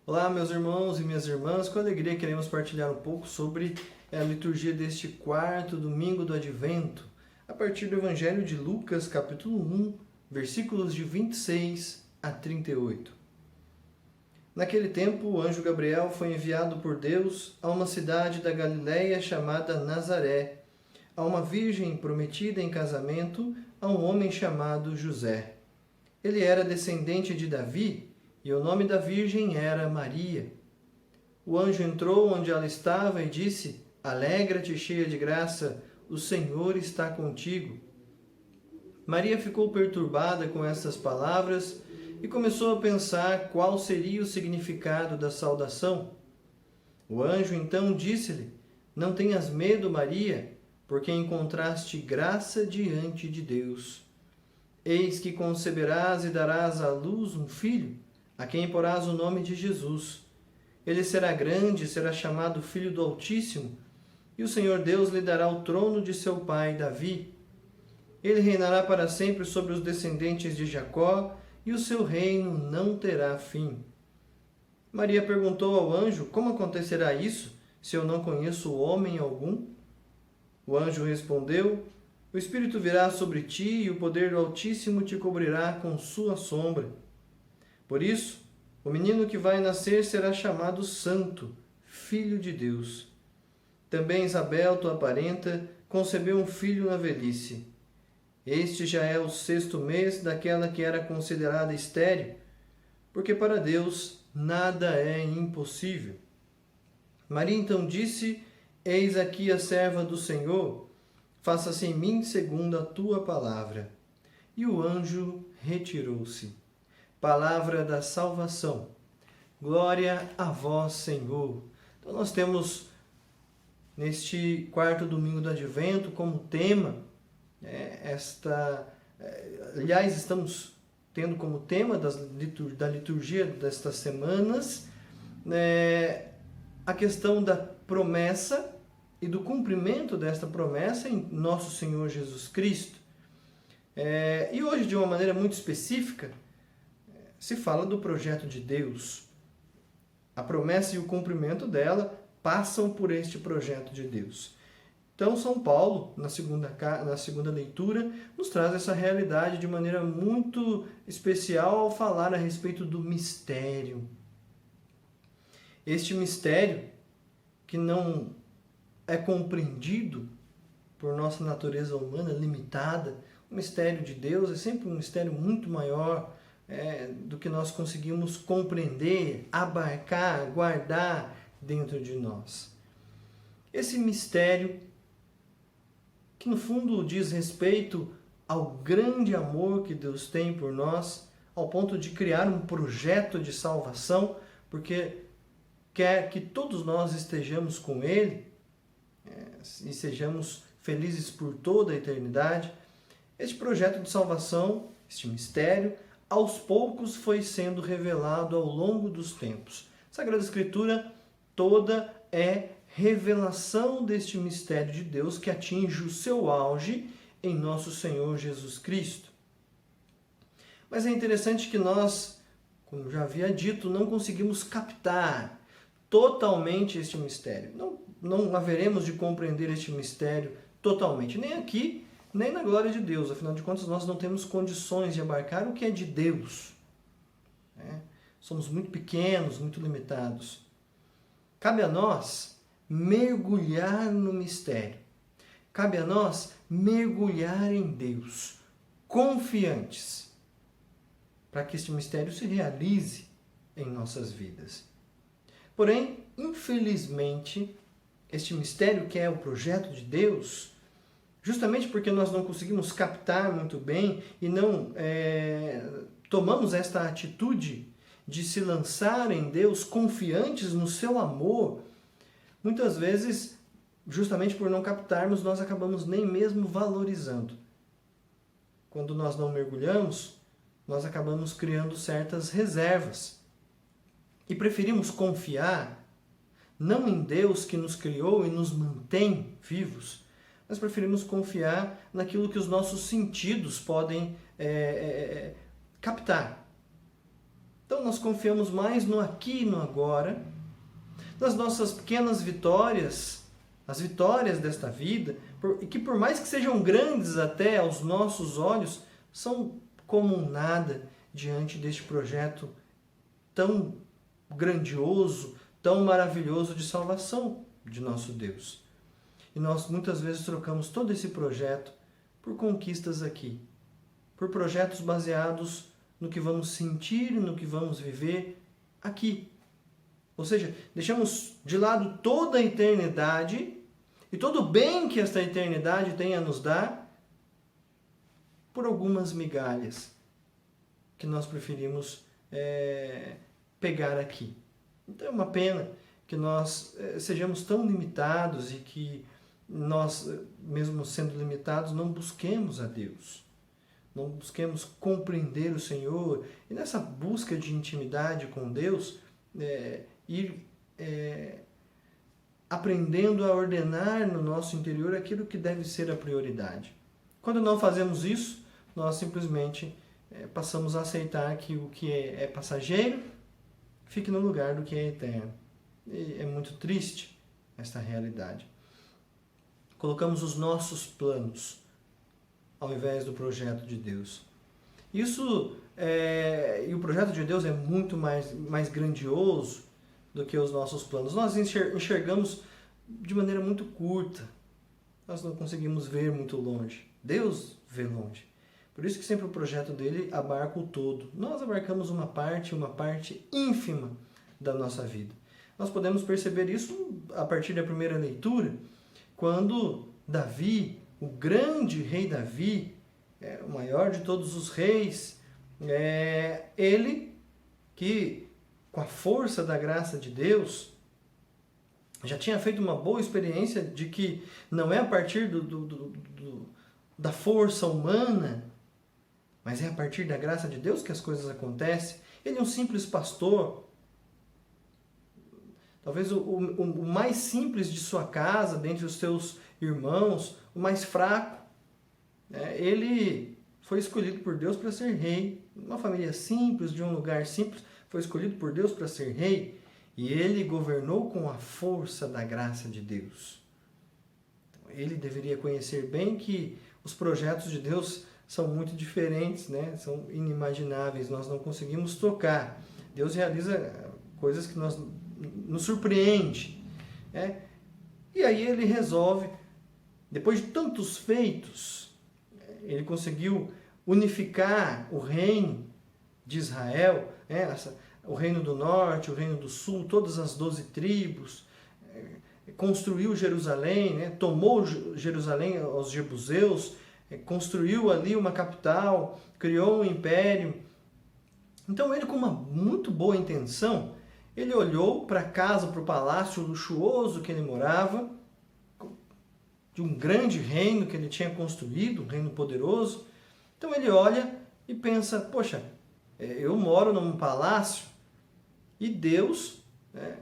Olá, meus irmãos e minhas irmãs, com alegria queremos partilhar um pouco sobre a liturgia deste quarto domingo do Advento, a partir do Evangelho de Lucas, capítulo 1, versículos de 26 a 38. Naquele tempo, o anjo Gabriel foi enviado por Deus a uma cidade da Galiléia chamada Nazaré, a uma virgem prometida em casamento a um homem chamado José. Ele era descendente de Davi e o nome da virgem era Maria. O anjo entrou onde ela estava e disse: Alegra-te, cheia de graça, o Senhor está contigo. Maria ficou perturbada com estas palavras e começou a pensar qual seria o significado da saudação. O anjo então disse-lhe: Não tenhas medo, Maria, porque encontraste graça diante de Deus. Eis que conceberás e darás à luz um filho, a quem porás o nome de Jesus. Ele será grande, será chamado Filho do Altíssimo, e o Senhor Deus lhe dará o trono de seu pai Davi. Ele reinará para sempre sobre os descendentes de Jacó, e o seu reino não terá fim. Maria perguntou ao anjo: Como acontecerá isso, se eu não conheço homem algum? O anjo respondeu: O Espírito virá sobre ti e o poder do Altíssimo te cobrirá com sua sombra. Por isso, o menino que vai nascer será chamado Santo, Filho de Deus. Também Isabel, tua parenta, concebeu um filho na velhice. Este já é o 6º mês daquela que era considerada estéril, porque para Deus nada é impossível. Maria então disse: Eis aqui a serva do Senhor, faça-se em mim segundo a tua palavra. E o anjo retirou-se. Palavra da salvação. Glória a vós, Senhor. Então nós temos neste quarto domingo do Advento como tema, aliás, estamos tendo como tema da liturgia destas semanas, a questão da promessa e do cumprimento desta promessa em nosso Senhor Jesus Cristo. E hoje, de uma maneira muito específica, se fala do projeto de Deus. A promessa e o cumprimento dela passam por este projeto de Deus. Então, São Paulo, na segunda leitura, nos traz essa realidade de maneira muito especial ao falar a respeito do mistério. Este mistério que não é compreendido por nossa natureza humana limitada. O mistério de Deus é sempre um mistério muito maior do que nós conseguimos compreender, abarcar, guardar dentro de nós. Esse mistério que no fundo diz respeito ao grande amor que Deus tem por nós, ao ponto de criar um projeto de salvação, porque quer que todos nós estejamos com Ele, e sejamos felizes por toda a eternidade. Este projeto de salvação, este mistério, aos poucos foi sendo revelado ao longo dos tempos. A Sagrada Escritura toda é revelação deste mistério de Deus que atinge o seu auge em nosso Senhor Jesus Cristo. Mas é interessante que nós, como já havia dito, não conseguimos captar totalmente este mistério. Não haveremos de compreender este mistério totalmente, nem aqui, nem na glória de Deus. Afinal de contas, nós não temos condições de abarcar o que é de Deus. Somos muito pequenos, muito limitados. Cabe a nós mergulhar no mistério. Cabe a nós mergulhar em Deus, confiantes, para que este mistério se realize em nossas vidas. Porém, infelizmente, este mistério que é o projeto de Deus, justamente porque nós não conseguimos captar muito bem e não tomamos esta atitude de se lançar em Deus confiantes no seu amor, muitas vezes, justamente por não captarmos, nós acabamos nem mesmo valorizando. Quando nós não mergulhamos, nós acabamos criando certas reservas. E preferimos confiar não em Deus que nos criou e nos mantém vivos, mas preferimos confiar naquilo que os nossos sentidos podem captar. Então nós confiamos mais no aqui e no agora, nas nossas pequenas vitórias, as vitórias desta vida, e que por mais que sejam grandes até aos nossos olhos, são como um nada diante deste projeto tão grandioso, tão maravilhoso de salvação de nosso Deus. E nós muitas vezes trocamos todo esse projeto por conquistas aqui, por projetos baseados no que vamos sentir e no que vamos viver aqui. Ou seja, deixamos de lado toda a eternidade e todo o bem que esta eternidade tem a nos dar por algumas migalhas que nós preferimos pegar aqui. Então é uma pena que nós sejamos tão limitados e que nós, mesmo sendo limitados, não busquemos a Deus. Não busquemos compreender o Senhor. E nessa busca de intimidade com Deus, ir aprendendo a ordenar no nosso interior aquilo que deve ser a prioridade. Quando não fazemos isso, nós simplesmente passamos a aceitar que o que é passageiro fique no lugar do que é eterno. E é muito triste esta realidade. Colocamos os nossos planos ao invés do projeto de Deus. Isso e o projeto de Deus é muito mais grandioso do que os nossos planos. Nós enxergamos de maneira muito curta. Nós não conseguimos ver muito longe. Deus vê longe. Por isso que sempre o projeto dele abarca o todo. Nós abarcamos uma parte ínfima da nossa vida. Nós podemos perceber isso a partir da primeira leitura, quando Davi, o grande rei Davi, o maior de todos os reis, ele que, com a força da graça de Deus, já tinha feito uma boa experiência de que não é a partir da força humana, mas é a partir da graça de Deus que as coisas acontecem. Ele é um simples pastor, talvez o mais simples de sua casa, dentre os seus irmãos, o mais fraco. Ele foi escolhido por Deus para ser rei. Uma família simples, de um lugar simples, foi escolhido por Deus para ser rei. E ele governou com a força da graça de Deus. Ele deveria conhecer bem que os projetos de Deus são muito diferentes, né? São inimagináveis, nós não conseguimos tocar. Deus realiza coisas que nos surpreende. E aí ele resolve, depois de tantos feitos, ele conseguiu unificar o reino de Israel, o reino do norte, o reino do sul, todas as 12 tribos, construiu Jerusalém, tomou Jerusalém aos jebuseus, construiu ali uma capital, criou um império. Então ele, com uma muito boa intenção, ele olhou para a casa, para o palácio luxuoso que ele morava, de um grande reino que ele tinha construído, um reino poderoso. Então ele olha e pensa, poxa, eu moro num palácio e Deus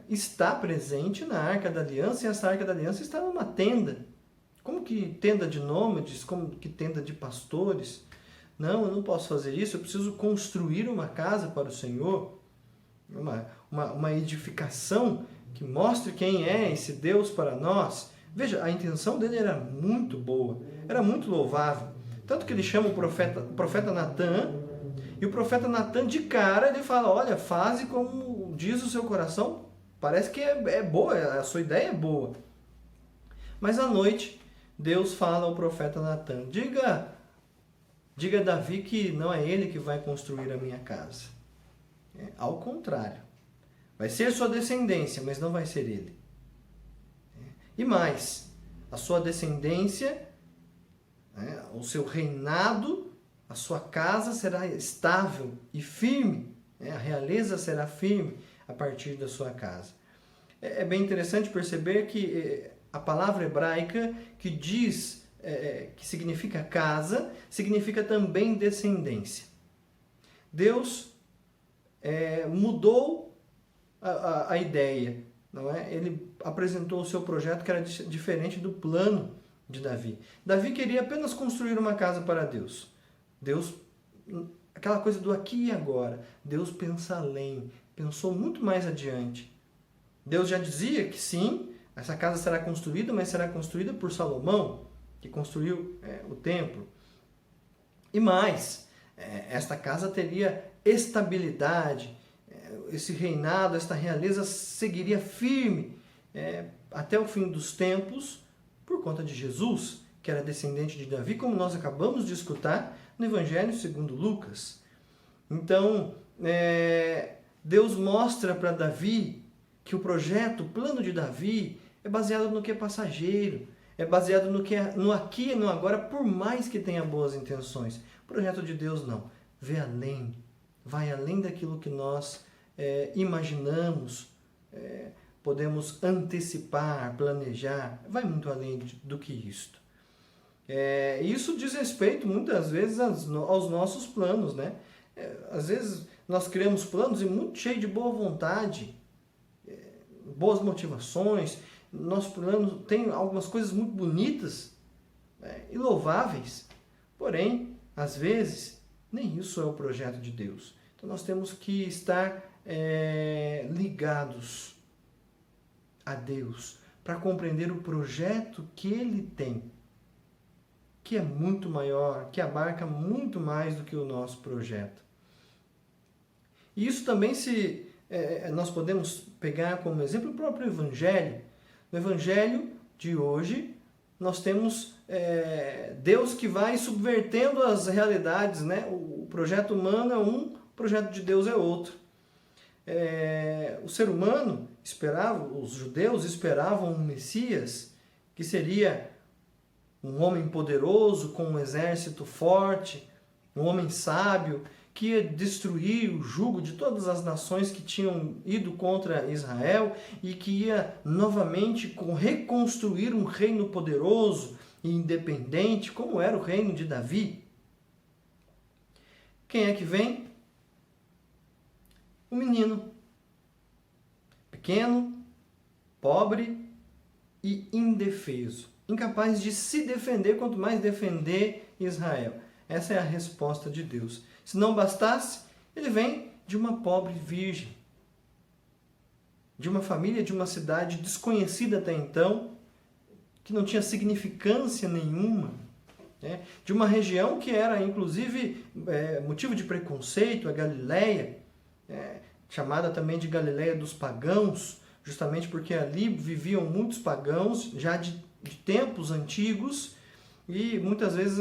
está presente na Arca da Aliança, e essa Arca da Aliança está numa tenda. Como que tenda de nômades, como que tenda de pastores? Não, eu não posso fazer isso, eu preciso construir uma casa para o Senhor, uma edificação que mostre quem é esse Deus para nós. Veja, a intenção dele era muito boa, era muito louvável. Tanto que ele chama o profeta Natã, e o profeta Natã, de cara, ele fala, olha, faze como diz o seu coração, parece que é boa, a sua ideia é boa. Mas à noite, Deus fala ao profeta Natã, diga a Davi que não é ele que vai construir a minha casa. Ao contrário, vai ser sua descendência, mas não vai ser ele. E mais, a sua descendência, o seu reinado, a sua casa será estável e firme. A realeza será firme a partir da sua casa. É bem interessante perceber que a palavra hebraica que diz, que significa casa, significa também descendência. Deus mudou a ideia, não é? Ele apresentou o seu projeto que era diferente do plano de Davi. Davi queria apenas construir uma casa para Deus. Deus aquela coisa do aqui e agora. Deus pensa além, pensou muito mais adiante. Deus já dizia que sim, essa casa será construída, mas será construída por Salomão, que construiu o templo. E mais, esta casa teria estabilidade, esse reinado, esta realeza seguiria firme até o fim dos tempos, por conta de Jesus, que era descendente de Davi, como nós acabamos de escutar no Evangelho segundo Lucas. Então, Deus mostra para Davi que o projeto, o plano de Davi, é baseado no que é passageiro, é baseado no que é no aqui e no agora, por mais que tenha boas intenções. O projeto de Deus não, vê além, vai além daquilo que nós imaginamos, podemos antecipar, planejar, vai muito além do que isto. Isso diz respeito muitas vezes aos nossos planos, né? Às vezes nós criamos planos e muito cheio de boa vontade, boas motivações, nosso plano tem algumas coisas muito bonitas e louváveis, porém, às vezes, nem isso é o projeto de Deus. Então nós temos que estar ligados a Deus para compreender o projeto que Ele tem, que é muito maior, que abarca muito mais do que o nosso projeto. E isso também nós podemos pegar como exemplo o próprio Evangelho. No Evangelho de hoje, nós temos Deus que vai subvertendo as realidades, né? O projeto humano é um, o projeto de Deus é outro. O ser humano esperava, os judeus esperavam um Messias que seria um homem poderoso, com um exército forte, um homem sábio, que ia destruir o jugo de todas as nações que tinham ido contra Israel e que ia novamente reconstruir um reino poderoso e independente, como era o reino de Davi. Quem é que vem? Um menino, pequeno, pobre e indefeso, incapaz de se defender, quanto mais defender Israel. Essa é a resposta de Deus. Se não bastasse, ele vem de uma pobre virgem, de uma família, de uma cidade desconhecida até então, que não tinha significância nenhuma, de uma região que era, inclusive, motivo de preconceito, a Galileia, chamada também de Galileia dos pagãos, justamente porque ali viviam muitos pagãos, já de tempos antigos, e muitas vezes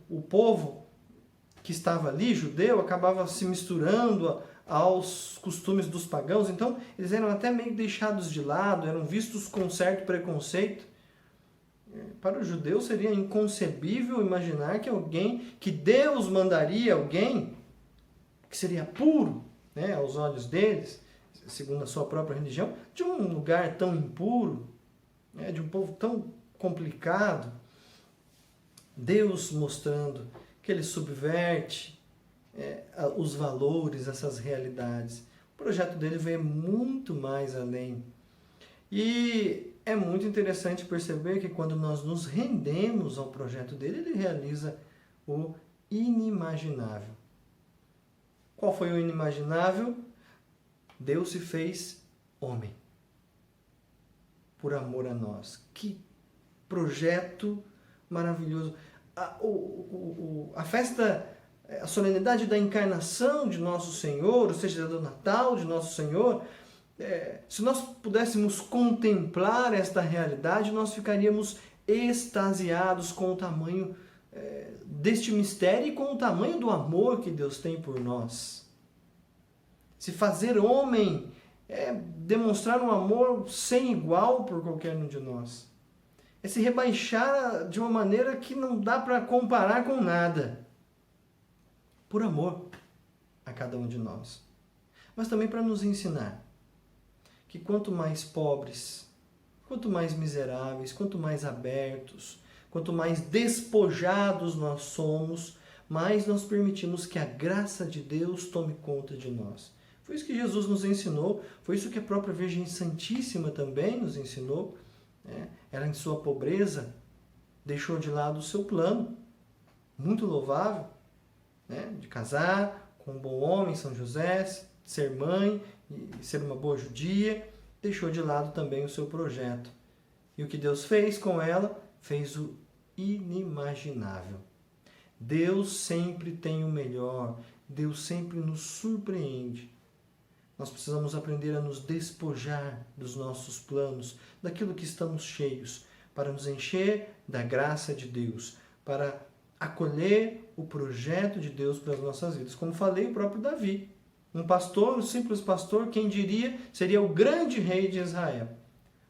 o povo que estava ali, judeu, acabava se misturando aos costumes dos pagãos, então eles eram até meio deixados de lado, eram vistos com certo preconceito. Para os judeus seria inconcebível imaginar que Deus mandaria alguém que seria puro, aos olhos deles, segundo a sua própria religião, de um lugar tão impuro, de um povo tão complicado. Deus mostrando que Ele subverte os valores, essas realidades. O projeto dele veio muito mais além. E é muito interessante perceber que quando nós nos rendemos ao projeto dele, ele realiza o inimaginável. Qual foi o inimaginável? Deus se fez homem, por amor a nós. Que projeto maravilhoso! A festa, a solenidade da encarnação de Nosso Senhor, ou seja, do Natal de Nosso Senhor, se nós pudéssemos contemplar esta realidade, nós ficaríamos extasiados com o tamanho deste mistério e com o tamanho do amor que Deus tem por nós. Se fazer homem é demonstrar um amor sem igual por qualquer um de nós. É se rebaixar de uma maneira que não dá para comparar com nada. Por amor a cada um de nós. Mas também para nos ensinar que quanto mais pobres, quanto mais miseráveis, quanto mais abertos, quanto mais despojados nós somos, mais nós permitimos que a graça de Deus tome conta de nós. Foi isso que Jesus nos ensinou, foi isso que a própria Virgem Santíssima também nos ensinou. Ela, em sua pobreza, deixou de lado o seu plano, muito louvável, né, de casar com um bom homem, São José, ser mãe e ser uma boa judia, deixou de lado também o seu projeto. E o que Deus fez com ela? Fez o inimaginável. Deus sempre tem o melhor, Deus sempre nos surpreende. Nós precisamos aprender a nos despojar dos nossos planos, daquilo que estamos cheios, para nos encher da graça de Deus, para acolher o projeto de Deus para as nossas vidas. Como falei, o próprio Davi, um pastor, um simples pastor, quem diria, seria o grande rei de Israel.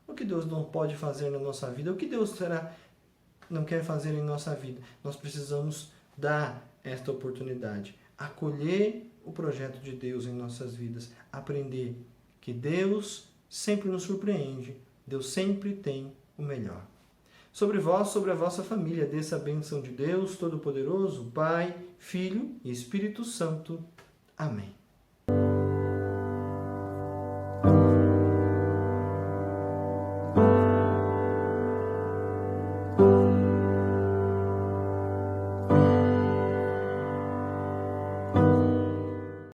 O que Deus não pode fazer na nossa vida? O que Deus não quer fazer em nossa vida? Nós precisamos dar esta oportunidade, acolher o projeto de Deus em nossas vidas, aprender que Deus sempre nos surpreende, Deus sempre tem o melhor. Sobre vós, sobre a vossa família, desça a bênção de Deus Todo-Poderoso, Pai, Filho e Espírito Santo. Amém.